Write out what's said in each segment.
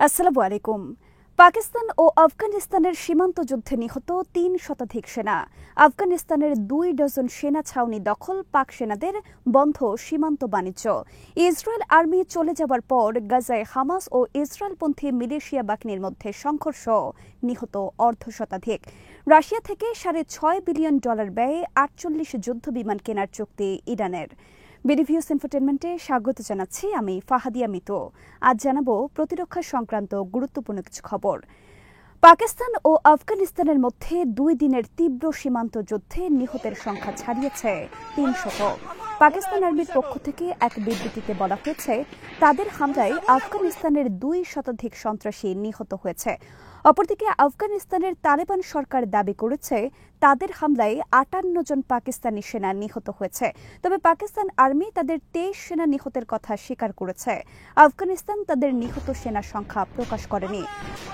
আসসালামু আলাইকুম। পাকিস্তান ও আফগানিস্তানের সীমান্ত যুদ্ধে নিহত ৩ শতাধিক সেনা। আফগানিস্তানের ২ ডজন সেনা ছাউনি দখল, পাক সেনাদের বন্ধ সীমান্ত বাণিজ্য। ইসরায়েল আর্মি চলে যাবার পর গাজায় হামাস ও ইসরায়েলপন্থী মিলিশিয়া বাহিনীর মধ্যে সংঘর্ষ, নিহত অর্ধশতাধিক। রাশিয়া থেকে $৬.৫ বিলিয়ন ব্যয়ে ৪৮ যুদ্ধ বিমান কেনার চুক্তি ইরানের। বিডিভিউস ইনফোটেনমেন্টে স্বাগত জানাচ্ছি আমি ফাহাদিয়া মিতু। আজ জানাবো প্রতিরক্ষা সংক্রান্ত গুরুত্বপূর্ণ কিছু খবর। পাকিস্তান ও আফগানিস্তানের মধ্যে ২ দিনের তীব্র সীমান্ত যুদ্ধে নিহতের সংখ্যা ছাড়িয়েছে ৩০০। পাকিস্তান আর্মির পক্ষ থেকে এক বিবৃতিতে বলা হয়েছে, তাদের হামলায় আফগানিস্তানের ২ শতাধিক সন্ত্রাসী নিহত হয়েছে। অপরদিকে আফগানিস্তানের তালেবান সরকার দাবি করেছে, তাদের হামলায় ৫৮ জন পাকিস্তানি সেনা নিহত হয়েছে। তবে পাকিস্তান আর্মি তাদের ২৩ সেনা নিহতের কথা স্বীকার করেছে। আফগানিস্তান তাদের নিহত সেনা সংখ্যা প্রকাশ করেনি।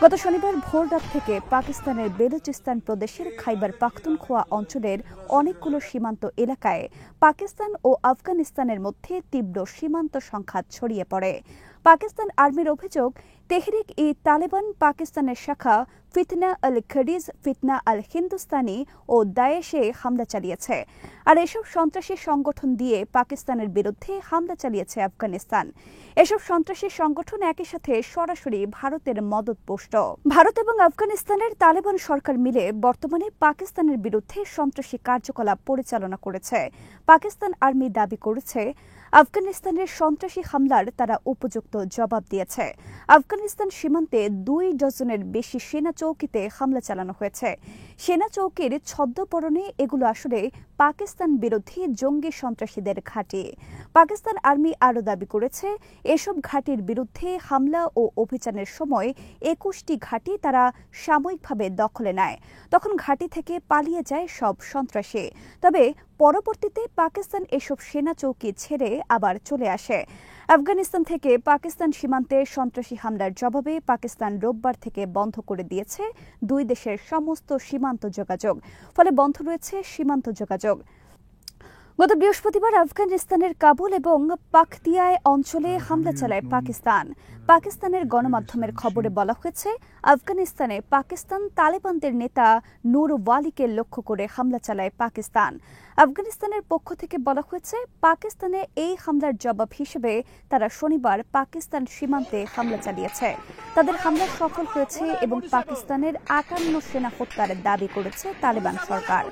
গত শনিবার ভোররাত থেকে পাকিস্তানের বেলুচিস্তান প্রদেশের খাইবার পাখতুনখোয়া অঞ্চলের অনেকগুলো সীমান্ত এলাকায় পাকিস্তান ও আফগানিস্তানের মধ্যে তীব্র সীমান্ত সংঘাত ছড়িয়ে পড়ে। পাকিস্তান আর্মির অভিযোগ, তেহরিক-ই-তালেবান পাকিস্তানের শাখা ফিতনা আল খরিজ, ফিতনা আল হিন্দুস্তানি ও দায়েশে হামলা চালিয়েছে। আর এসব সন্ত্রাসী সংগঠন দিয়ে পাকিস্তানের বিরুদ্ধে হামলা চালিয়েছে আফগানিস্তান। এসব সন্ত্রাসী সংগঠন একই সাথে সরাসরি ভারতের মদতপুষ্ট। ভারত এবং আফগানিস্তানের তালেবান সরকার মিলে বর্তমানে পাকিস্তানের বিরুদ্ধে সন্ত্রাসী কার্যকলাপ পরিচালনা করেছে। পাকিস্তান আর্মি দাবি করেছে, আফগানিস্তানের সন্ত্রাসী হামলার তারা উপযুক্ত জবাব দিয়েছে। আফগানিস্তান সীমান্তে ২ ডজনের বেশি সেনা চৌকিতে হামলা চালানো হয়েছে। সেনা চৌকির ছদ্মপরণে এগুলো আসলে পাকিস্তান বিরোধী জঙ্গি সন্ত্রাসীদের ঘাঁটি। পাকিস্তান আর্মি আরও দাবি করেছে, এসব ঘাঁটির বিরুদ্ধে হামলা ও অভিযানের সময় ২১টি ঘাঁটি তারা সাময়িকভাবে দখলে নেয়। তখন ঘাঁটি থেকে পালিয়ে যায় সব সন্ত্রাসী। তবে পরবর্তীতে পাকিস্তান এসব সেনা চৌকি ছেড়ে আবার চলে আসে। আফগানিস্তান থেকে পাকিস্তান সীমান্তে সন্ত্রাসী হামলার জবাবে পাকিস্তান রোববার থেকে বন্ধ করে দিয়েছে ২ দেশের সমস্ত সীমান্ত যোগাযোগ। ফলে বন্ধ রয়েছে সীমান্ত যোগাযোগ। গত বৃহস্পতিবার আফগানিস্তানের কাবুল এবং পাকতিয়ায় অঞ্চলে হামলা চালায় পাকিস্তান। পাকিস্তানের গণমাধ্যমের খবরে বলা হয়েছে, আফগানিস্তানে পাকিস্তান তালেবানদের নেতা নূর ওয়ালিকে লক্ষ্য করে হামলা চালায় পাকিস্তান। আফগানিস্তানের পক্ষ থেকে বলা হয়েছে, পাকিস্তানে এই হামলার জবাব হিসেবে তারা শনিবার পাকিস্তান সীমান্তে হামলা চালিয়েছে। তাদের হামলা সফল হয়েছে এবং পাকিস্তানের ৫৮ সেনা হত্যার দাবি করেছে তালেবান সরকার।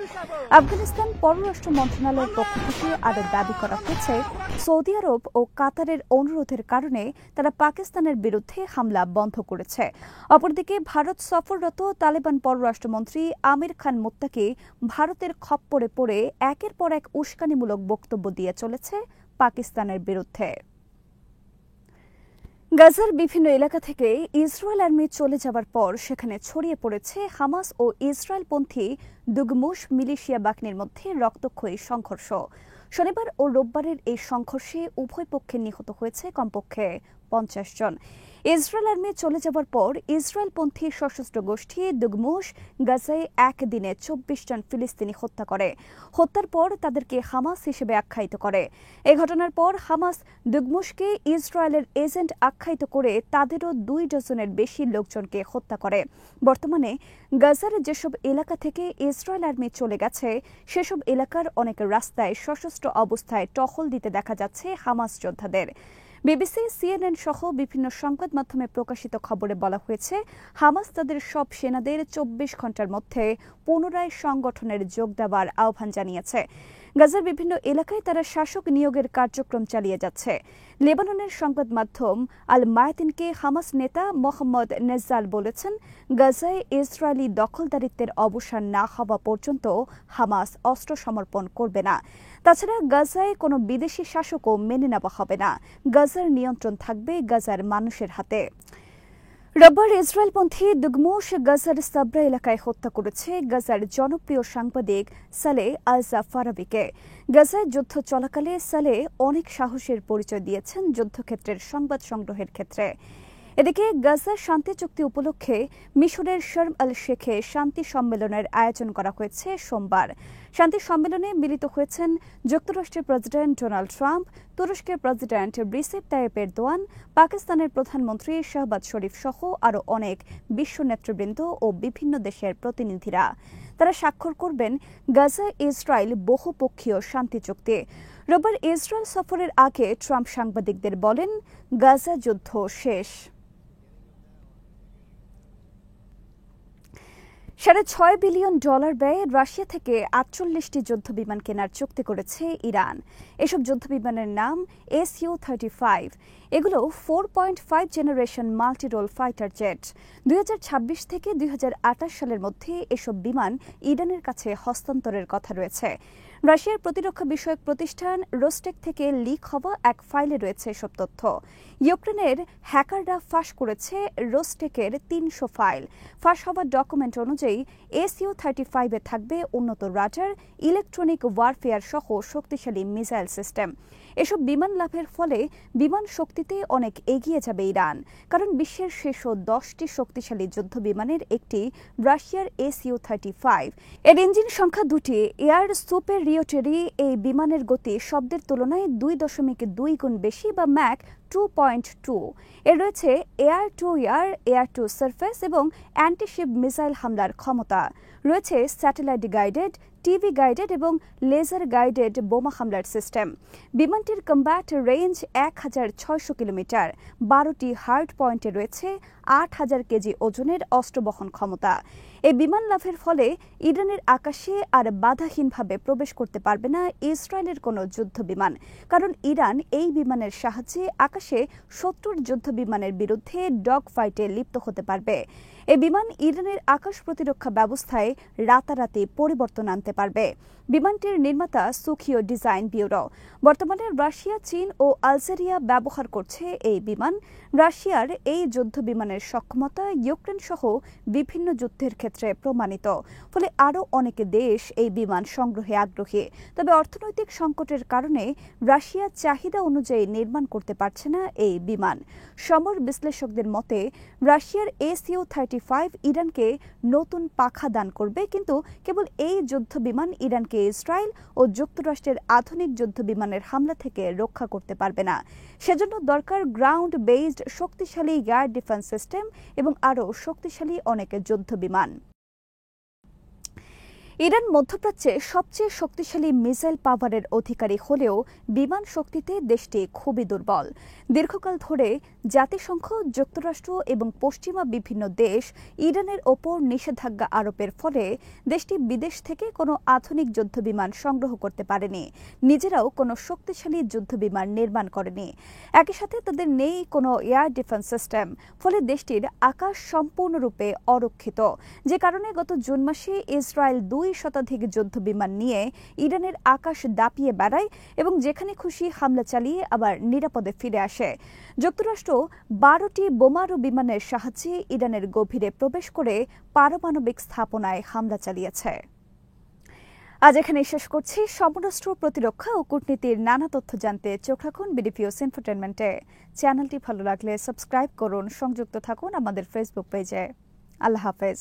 আফগানিস্তান পররাষ্ট্র মন্ত্রণালয়ের পক্ষ থেকে আরও দাবি করা হয়েছে, সৌদি আরব ও কাতারের অনুরোধের কারণে তারা পাকিস্তানের বিরুদ্ধে হামলা বন্ধ করেছে। অপরদিকে ভারত সফররত তালেবান পররাষ্ট্রমন্ত্রী আমির খান মুত্তাকি ভারতের খপ্পরে পড়ে একের পর এক উস্কানিমূলক বক্তব্য দিয়ে চলেছে পাকিস্তানের বিরুদ্ধে। গাজার বিভিন্ন এলাকা থেকে ইসরায়েল আর্মি চলে যাবার পর সেখানে ছড়িয়ে পড়েছে হামাস ও ইসরায়েলপন্থী দুগমুশ মিলিশিয়া বাহিনীর মধ্যে রক্তক্ষয়ী সংঘর্ষ। শনিবার ও রোববারের এই সংঘর্ষে উভয় পক্ষে নিহত হয়েছে কমপক্ষে ৫০ জন। ইসরায়েল আর্মি চলে যাবার পর ইসরায়েলপন্থী সশস্ত্র গোষ্ঠী দুগমুশ গাজায় একদিনে ২৪ জন ফিলিস্তিনি হত্যা করে। হত্যার পর তাদেরকে হামাস হিসেবে আখ্যায়িত করে। এই ঘটনার পর হামাস দুগমুশকে ইসরায়েলের এজেন্ট আখ্যায়িত করে তাদেরও ২ ডজনের বেশি লোকজনকে হত্যা করে। বর্তমানে গাজার যেসব এলাকা থেকে ইসরায়েল আর্মি চলে গেছে সেসব এলাকার অনেক রাস্তায় সশস্ত্র অবস্থায় টহল দিতে দেখা যাচ্ছে হামাস যোদ্ধাদের। বিবিসি, সিএনএন সহ বিভিন্ন সংবাদ মাধ্যমে প্রকাশিত খবরে বলা হয়েছে, হামাস তাদের সব সেনাদের ২৪ ঘণ্টার মধ্যে পুনরায় সংগঠনের যোগ দেওয়ার আহ্বান জানিয়েছে। গাজার বিভিন্ন এলাকায় তারা শাসক নিয়োগের কার্যক্রম চালিয়ে যাচ্ছে। লেবাননের সংবাদ মাধ্যম আল মায়াতিনকে হামাস নেতা মোহাম্মদ নেজ্জাল বলেছেন, গাজায় ইসরায়েলি দখলদারিত্বের অবসান না হওয়া পর্যন্ত হামাস অস্ত্র সমর্পণ করবে না। তাছাড়া গাজায় কোনো বিদেশি শাসকও মেনে নেওয়া হবে না। গাজার নিয়ন্ত্রণ থাকবে গাজার মানুষের হাতে। রোববার ইসরায়েলপন্থী দুগমুশ গাজার সাবরা এলাকায় হত্যা করেছে গাজার জনপ্রিয় সাংবাদিক সালেহ আল জাফারাবিকে। গাজায় যুদ্ধ চলাকালে সালেহ অনেক সাহসের পরিচয় দিয়েছেন যুদ্ধক্ষেত্রের সংবাদ সংগ্রহের ক্ষেত্রে। এদিকে গাজা শান্তি চুক্তি উপলক্ষে মিশরের শর্ম আল শেখে শান্তি সম্মেলনের আয়োজন করা হয়েছে সোমবার। শান্তি সম্মেলনে মিলিত হয়েছেন যুক্তরাষ্ট্রের প্রেসিডেন্ট ডোনাল্ড ট্রাম্প, তুরস্কের প্রেসিডেন্ট রিসেপ তাইয়েপ এরদোয়ান, পাকিস্তানের প্রধানমন্ত্রী শাহবাজ শরীফ সহ আরও অনেক বিশ্ব নেতৃবৃন্দ ও বিভিন্ন দেশের প্রতিনিধিরা। তারা স্বাক্ষর করবেন গাজা ইসরায়েল বহুপক্ষীয় শান্তি চুক্তি। রোববার ইসরায়েল সফরের আগে ট্রাম্প সাংবাদিকদের বলেন, গাজা যুদ্ধ শেষ। $6.5 বিলিয়ন ব্যয়ে রাশিয়া থেকে 48টি যুদ্ধবিমান কেনার চুক্তি করেছে ইরান। এসব যুদ্ধবিমানের নাম Su-35। এগুলো 4.5 generation multi role fighter jet. 2026 থেকে 2028 সালের মধ্যে এসব বিমান ইরানের কাছে হস্তান্তরের কথা রয়েছে। রাশিয়ার প্রতিরক্ষা বিষয়ক প্রতিষ্ঠান রোস্টেক থেকে লিক হওয়া এক ফাইলে রয়েছে এসব তথ্য। ইউক্রেনের হ্যাকাররা ফাঁস করেছে রোস্টেকের 300 ফাইল। ফাঁস হওয়া ডকুমেন্ট অনুযায়ী Su-35-এ থাকবে উন্নত রাডার, ইলেকট্রনিক ওয়ারফেয়ার সহ শক্তিশালী মিসাইল সিস্টেম। এসব বিমান লাভের ফলে বিমান শক্তিতে অনেক এগিয়ে যাবে ইরান, কারণ বিশ্বের শীর্ষ 10টি শক্তিশালী যুদ্ধ বিমানের একটি রাশিয়ার Su-35। এর ইঞ্জিন সংখ্যা 2টি। এয়ার সুপেরিয়রিটি এই বিমানের গতি শব্দের তুলনায় 2.2 গুণ বেশি বা ম্যাক 2.2। এর রয়েছে air to air, air to surface এবং অ্যান্টিশিপ মিসাইল হামলার ক্ষমতা। রয়েছে স্যাটেলাইট গাইডেড, টিভি গাইডেড এবং লেজার গাইডেড বোমা হামলার সিস্টেম। বিমানটির কম্ব্যাট রেঞ্জ 1600 কিলোমিটার। 12টি হার্ড পয়েন্টে রয়েছে 8000 কেজি ওজনের অস্ত্র বহন ক্ষমতা। এই বিমান লাভের ফলে ইরানের আকাশে আর বাধাহীনভাবে প্রবেশ করতে পারবে না ইসরায়েলের কোনো যুদ্ধ বিমান, কারণ ইরান এই বিমানের সাহায্যে আকাশে শত্রুর যুদ্ধ বিমানের বিরুদ্ধে ডগ ফাইটে লিপ্ত হতে পারবে। এই বিমান ইরানের আকাশ প্রতিরক্ষা ব্যবস্থায় রাতারাতি পরিবর্তন আনতে পারবে। বিমানটির নির্মাতা সুখিও ডিজাইন ব্যুরো। বর্তমানে রাশিয়া, চীন ও আলজেরিয়া ব্যবহার করছে এই বিমান। রাশিয়ার এই যুদ্ধ বিমানের সক্ষমতা ইউক্রেন সহ বিভিন্ন যুদ্ধের ক্ষেত্রে প্রমাণিত, ফলে আরও অনেক দেশ এই বিমান সংগ্রহে আগ্রহী। তবে অর্থনৈতিক সংকটের কারণে রাশিয়া চাহিদা অনুযায়ী নির্মাণ করতে পারছে না এই বিমান। সমর বিশ্লেষকদের মতে রাশিয়ার Su-35 ইরানকে নতুন পাখা দান করবে, কিন্তু কেবল এই যুদ্ধ বিমান ইরানকে ইসরায়েল ও যুক্তরাষ্ট্রের আধুনিক যুদ্ধ বিমানের হামলা থেকে রক্ষা করতে পারবে না। সেজন্য দরকার গ্রাউন্ড বেসড শক্তিশালী এয়ার ডিফেন্স সিস্টেম এবং আরও শক্তিশালী অনেক যুদ্ধ বিমান। ইরান মধ্যপ্রাচ্যে সবচেয়ে শক্তিশালী মিসাইল পাওয়ারের অধিকারী হলেও বিমান শক্তিতে দেশটি খুবই দুর্বল। দীর্ঘকাল ধরে জাতিসংঘ, যুক্তরাষ্ট্র এবং পশ্চিমা বিভিন্ন দেশ ইরানের ওপর নিষেধাজ্ঞা আরোপের ফলে দেশটি বিদেশ থেকে কোনো আধুনিক যুদ্ধবিমান সংগ্রহ করতে পারেনি, নিজেরাও কোনো শক্তিশালী যুদ্ধবিমান নির্মাণ করেনি। একই সাথে তাদের নেই কোনো এয়ার ডিফেন্স সিস্টেম, ফলে দেশটির আকাশ সম্পূর্ণরূপে অরক্ষিত, যে কারণে গত জুন মাসে ইসরায়েল 2 শতাধিক যুদ্ধবিমান নিয়ে ইরানের আকাশ দাপিয়ে বেড়ায় এবং যেখানে খুশি হামলা চালিয়ে আবার নিরাপদে ফিরে আসে। যুক্তরাষ্ট্র 12টি বোমারু বিমানের সাহায্যে ইরানের গভীরে প্রবেশ করে পারমাণবিক স্থাপনায় হামলা চালিয়েছে। আজ এখানে শেষ করছি। সমরাষ্ট্র, প্রতিরক্ষা ও কূটনীতির নানা তথ্য জানতে চোখ রাখুন বিডিপিওস ইনফোটেনমেন্টে। চ্যানেলটি ভালো লাগলে সাবস্ক্রাইব করুন, সংযুক্ত থাকুন আমাদের ফেসবুক পেজে। আল্লাহ হাফেজ।